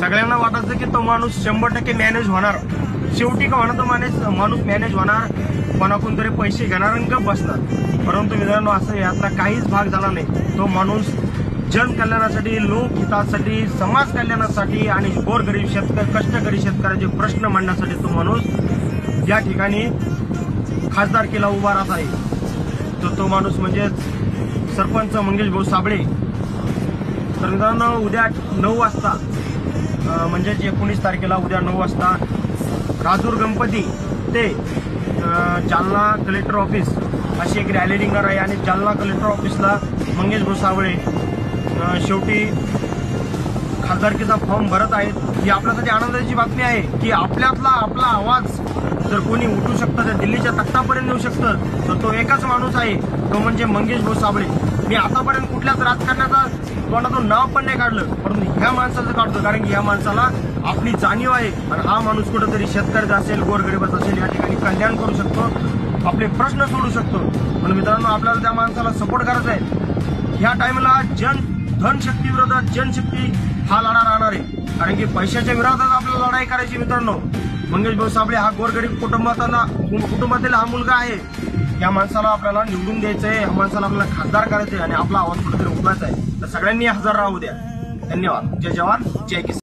सगळ्यांना वाटायचं की तो माणूस 100% मॅनेज होणार. शेवटी का म्हणा तो माणूस मॅनेज होणार, कोणाकडून तरी पैसे घेणार आणि गप बसणार. परंतु मित्रांनो असं यातला काहीच भाग झाला नाही. तो माणूस जनकल्याणासाठी, लोकहितासाठी, समाज कल्याणासाठी आणि गोरगरीब शेतकरी, कष्टकरी शेतकऱ्याचे प्रश्न मांडण्यासाठी तो माणूस या ठिकाणी खासदारकीला उभा राहत आहे. तो माणूस म्हणजे सरपंच मंगेश भाऊ साबळे. तर मित्रांनो उद्या 9 वाजता म्हणजे 19 तारखेला उद्या 9 वाजता राजूर गणपती ते जालना कलेक्टर ऑफिस अशी एक रॅली निघणार आहे. आणि जालना कलेक्टर ऑफिसला मंगेश भाऊ साबळे शेवटी खासदारकीचा फॉर्म भरत आहेत. ही आपल्यासाठी आनंदाची बातमी आहे की आपल्यातला आपला आवाज जर कोणी उठू शकतं, तर दिल्लीच्या तख्तापर्यंत येऊ शकतं, तर तो एकच माणूस आहे, तो म्हणजे मंगेश भाऊ साबळे. मी आतापर्यंत कुठल्याच राजकारणाचा कोणाचं नाव पण नाही काढलं, परंतु ह्या माणसाचं काढतो, कारण की ह्या माणसाला आपली जाणीव आहे. आणि हा माणूस कुठेतरी शेतकऱ्याचा असेल, गोरगरिबाचा असेल, या ठिकाणी कल्याण करू शकतो, आपले प्रश्न सोडू शकतो. म्हणून मित्रांनो आपल्याला त्या माणसाला सपोर्ट करायचा आहे. ह्या टाइमला धनशक्ती विरोधात जनशक्ती हा लढा राहणार आहे, कारण की पैशाच्या विरोधात आपल्याला लढाई करायची. मित्रांनो मंगेश भाऊ साबळे हा गोरगरीब कुटुंबातील हा मुलगा आहे. या माणसाला आपल्याला निवडून द्यायचंय, या माणसाला आपल्याला खासदार करायचंय आणि आपला आवाज कुठेतरी उठवायचा आहे. तर सगळ्यांनी हजर राहू द्या. धन्यवाद. जय जवान जय किसान.